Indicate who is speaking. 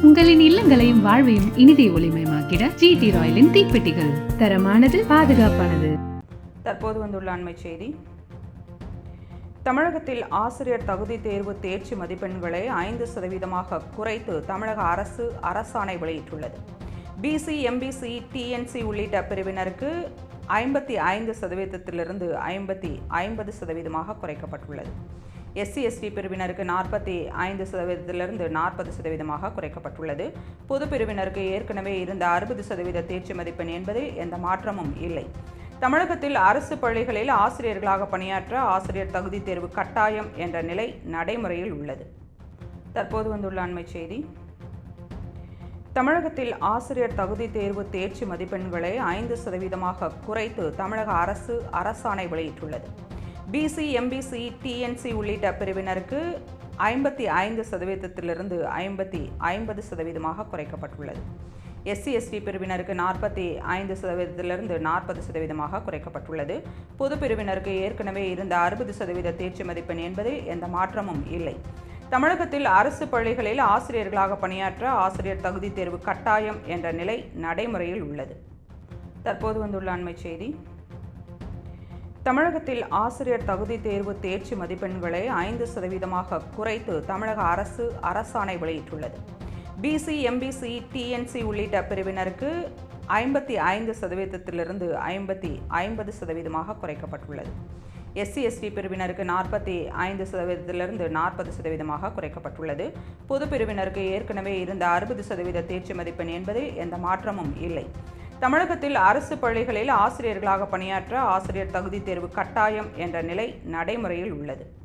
Speaker 1: உங்களின் இல்லங்களையும் வாழ்வையும் இனிதே ஒளிமயமாக்கிட ஜிடி ராயலின் தீப்பெட்டிகள். தரமானது, பாதுகாப்பானது.
Speaker 2: தற்போது வந்துள்ள அண்மை செய்தி. தமிழகத்தில் ஆசிரியர் தகுதி தேர்வு தேர்ச்சி மதிப்பெண்களை 5% குறைத்து தமிழக அரசு அரசாணை வெளியிட்டுள்ளது. பிசி, எம்பிசி, டிஎன்சி உள்ளிட்ட பிரிவினருக்கு 55%லிருந்து 50% குறைக்கப்பட்டுள்ளது. எஸ்சி, எஸ்டி பிரிவினருக்கு 45%லிருந்து 40% குறைக்கப்பட்டுள்ளது. பொது பிரிவினருக்கு ஏற்கனவே இருந்த 60% தேர்ச்சி மதிப்பெண் என்பதில் எந்த மாற்றமும் இல்லை. தமிழகத்தில் அரசு பள்ளிகளில் ஆசிரியர்களாக பணியாற்ற ஆசிரியர் தகுதி தேர்வு கட்டாயம் என்ற நிலை நடைமுறையில் உள்ளது. தற்போது வந்துள்ள அண்மை செய்தி. தமிழகத்தில் ஆசிரியர் தகுதி தேர்வு தேர்ச்சி மதிப்பெண்களை 5% குறைத்து தமிழக அரசு அரசாணை வெளியிட்டுள்ளது. பிசி, எம்பிசி, டிஎன்சி உள்ளிட்ட பிரிவினருக்கு 55%லிருந்து 50% குறைக்கப்பட்டுள்ளது. எஸ்சி, எஸ்டி பிரிவினருக்கு 45%லிருந்து 40% குறைக்கப்பட்டுள்ளது. பொது பிரிவினருக்கு ஏற்கனவே இருந்த 60% தேர்ச்சி மதிப்பெண் என்பதில் எந்த மாற்றமும் இல்லை. தமிழகத்தில் அரசு பள்ளிகளில் ஆசிரியர்களாக பணியாற்ற ஆசிரியர் தகுதி தேர்வு கட்டாயம் என்ற நிலை நடைமுறையில் உள்ளது. தற்போது வந்துள்ள அண்மை செய்தி. தமிழகத்தில் ஆசிரியர் தகுதி தேர்வு தேர்ச்சி மதிப்பெண்களை 5% குறைத்து தமிழக அரசு அரசாணை வெளியிட்டுள்ளது. பிசி, எம்பிசி, டிஎன்சி உள்ளிட்ட பிரிவினருக்கு 55%லிருந்து 50% குறைக்கப்பட்டுள்ளது. எஸ்சி, எஸ்டி பிரிவினருக்கு 45%லிருந்து 40% குறைக்கப்பட்டுள்ளது. பொது பிரிவினருக்கு ஏற்கனவே இருந்த 60% தேர்ச்சி மதிப்பெண் என்பதில் எந்த மாற்றமும் இல்லை. தமிழகத்தில் அரசு பள்ளிகளில் ஆசிரியர்களாக பணியாற்ற ஆசிரியர் தகுதி தேர்வு கட்டாயம் என்ற நிலை நடைமுறையில் உள்ளது.